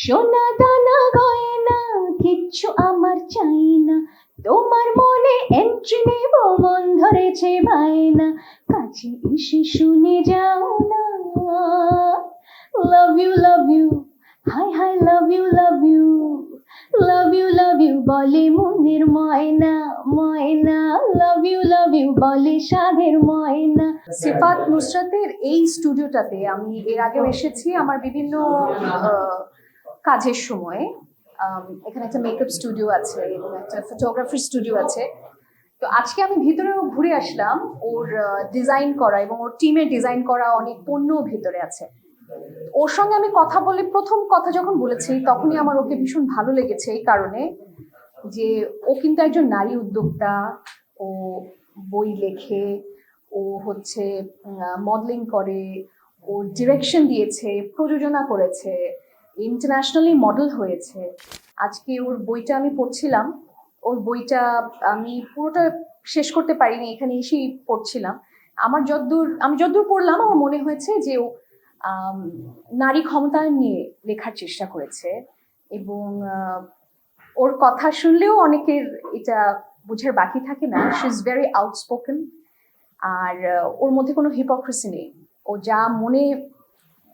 সোনা দানা গয়না কিচ্ছু আমার চাই না, তোমার মনে এন্ট্রি নেব মন ধরেছে বায়না, কাছে এসে শুনে যাও না। লাভ ইউ হাই হাই লাভ ইউ লাভ ইউ বলে মনের ময়না ময়না, লাভ ইউ বলে সাধের ময়না। সিফাত নুসরাতের এই স্টুডিওটাতে আমি এর আগেও এসেছি আমার বিভিন্ন কাজের সময়। এখানে একটা মেকআপ স্টুডিও আছে এবং একটা ফটোগ্রাফি স্টুডিও আছে। তো আজকে আমি ভিতরেও ঘুরে আসলাম, ওর ডিজাইন করা এবং ওর টিমের ডিজাইন করা অনেক পণ্য ভিতরে আছে। ওর সঙ্গে আমি কথা বলে প্রথম কথা যখন বলেছি তখনই আমার ওকে ভীষণ ভালো লেগেছে, এই কারণে যে ও কিন্তু একজন নারী উদ্যোক্তা, ও বই লেখে, ও হচ্ছে মডেলিং করে, ও ডিরেকশন দিয়েছে, প্রযোজনা করেছে, ইন্টারন্যাশনালি মডেল হয়েছে। আজকে ওর বইটা আমি পড়ছিলাম, ওর বইটা আমি পুরোটা শেষ করতে পারিনি, এখানে এসেই পড়ছিলাম। আমি যতদূর পড়লাম আমার মনে হয়েছে যে ও নারী ক্ষমতা নিয়ে লেখার চেষ্টা করেছে এবং ওর কথা শুনলেও অনেকের এটা বোঝার বাকি থাকে না। শি ইজ ভেরি আউটস্পোকেন, আর ওর মধ্যে কোনো হিপোক্রেসি নেই। ও যা মনে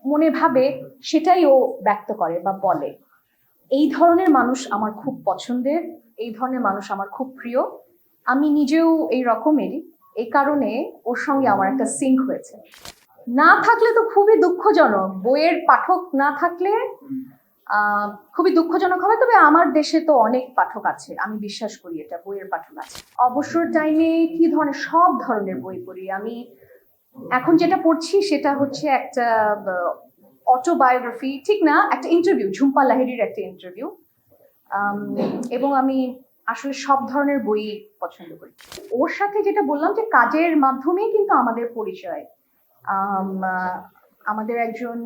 মনে ভাবে সেটাই ও ব্যক্ত করে বা বলে। এই ধরনের মানুষ আমার খুব পছন্দের, এই ধরনের মানুষ আমার খুব প্রিয়। আমি নিজেও এই রকমেরই, এই কারণে ওর সঙ্গে আমার একটা সিঙ্ক হয়েছে। না থাকলে তো খুবই দুঃখজনক, বইয়ের পাঠক না থাকলে খুবই দুঃখজনক হবে। তবে আমার দেশে তো অনেক পাঠক আছে, আমি বিশ্বাস করি এটা, বইয়ের পাঠক আছে। অবসর টাইমে কি ধরনের, সব ধরনের বই পড়ি আমি। এখন যেটা পড়ছি সেটা হচ্ছে একটা অটোবায়োগ্রাফি, ঠিক না, একটা ইন্টারভিউ, ঝুম্পা লাহিড়ীর একটা ইন্টারভিউ। এবং আমি আসলে সব ধরনের বই পছন্দ করি। ওর সাথে যেটা বললাম যে কাজের মাধ্যমেই কিন্তু আমাদের পরিচয়। আমাদের একজন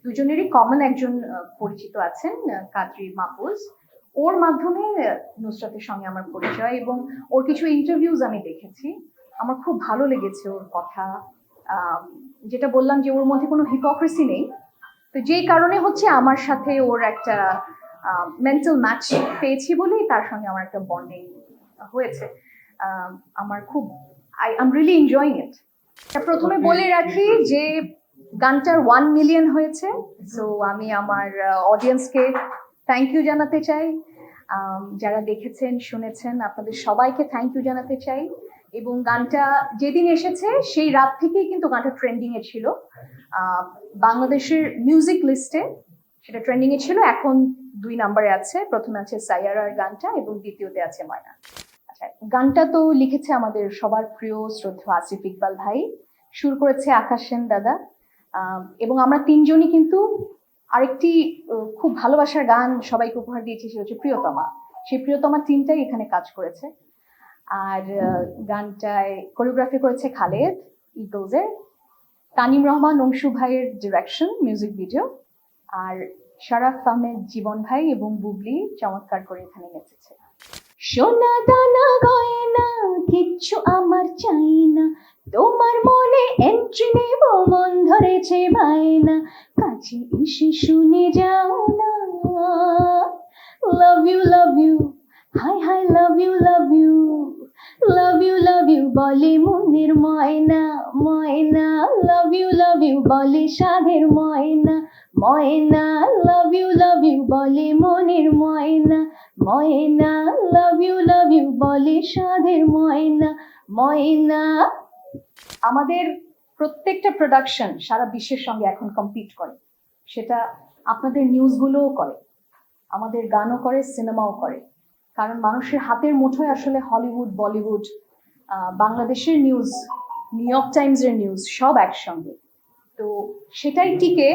দুজনেরই কমন একজন পরিচিত আছেন, কাদরি মাহফুজ। ওর মাধ্যমে নুসরাতের সঙ্গে আমার পরিচয় এবং ওর কিছু ইন্টারভিউজ আমি দেখেছি, আমার খুব ভালো লেগেছে ওর কথা। যেটা বললাম যে ওর মধ্যে কোনো হিপোক্রেসি নেই, তো যেই কারণে হচ্ছে আমার সাথে ওর একটা মেন্টাল ম্যাচ পেয়েছি বলেই তার সঙ্গে আমার একটা বন্ডিং হয়েছে। আমার খুব I am really enjoying it. প্রথমে বলে রাখি যে গানটার 1 মিলিয়ন হয়েছে, সো আমি আমার অডিয়েন্সকে থ্যাংক ইউ জানাতে চাই। যারা দেখেছেন শুনেছেন আপনাদের সবাইকে থ্যাংক ইউ জানাতে চাই। এবং গানটা যেদিন এসেছে সেই রাত থেকেই কিন্তু গানটা ট্রেন্ডিং এ ছিল, বাংলাদেশের মিউজিক লিস্টে সেটা ট্রেন্ডিং এ ছিল। এখন 2 নম্বরে আছে, প্রথমে আছে সাইয়ারার গানটা এবং দ্বিতীয়তে আছে ময়না। আচ্ছা, গানটা তো লিখেছে আমাদের সবার প্রিয় শ্রদ্ধেয় আসিফ ইকবাল ভাই, সুর করেছে আকাশ সেন দাদা, এবং আমরা তিনজনই কিন্তু আরেকটি খুব ভালোবাসার গান সবাইকে উপহার দিয়েছি, সেটা হচ্ছে প্রিয়তমা। সেই প্রিয়তমা টিমটাই এখানে কাজ করেছে। আর গানটায় কোরিওগ্রাফি করেছে খালেদ ইগলসের, তানিম রহমান অংশু ভাইয়ের ডিরেকশন, মিউজিক ভিডিও, আর শরাফ আহমেদ জীবন ভাই এবং বুবলি চমৎকার করে এখানে নেচেছে। সোনা দানা গয়না কিচ্ছু আমার চাই না, তোমার মনে এন্ট্রি নেব মন ধরেছে বায়না, কাছে এসে শুনে যাও না। লাভ ইউ হাই হাই লাভ ইউ লাভ ইউ বলে মনের ময়না ময়না, লাভ ইউ বলে সাধের ময়না ময়না, লাভ ইউ বলে মনের ময়না ময়না, লাভ ইউ বলে সাধের ময়না ময়না। আমাদের প্রত্যেকটা প্রোডাকশন সারা বিশ্বের সঙ্গে এখন কম্পিট করে, সেটা আপনাদের নিউজগুলোও করে, আমাদের গানও করে, সিনেমাও করে। কারণ মানুষের হাতের মুঠোয় আসলে হলিউড, বলিউড, বাংলাদেশের নিউজ, নিউ ইয়র্ক টাইমসের নিউজ সব একসঙ্গে। তো সেটাই টিকে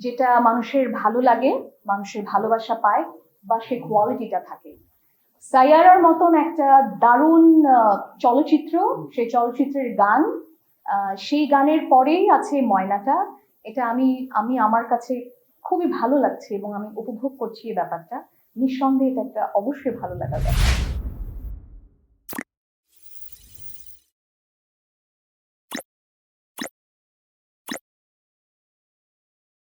যেটা মানুষের ভালো লাগে, মানুষের ভালোবাসা পায় বা সে কোয়ালিটিটা থাকে। সাইয়ারার মতন একটা দারুণ চলচ্চিত্র, সেই চলচ্চিত্রের গান, সেই গানের পরেই আছে ময়নাটা। এটা আমি আমার কাছে খুবই ভালো লাগছে এবং আমি উপভোগ করছি এই ব্যাপারটা। নিঃসন্দেহে এটা একটা অবশ্যই ভালো লাগা ব্যাপার।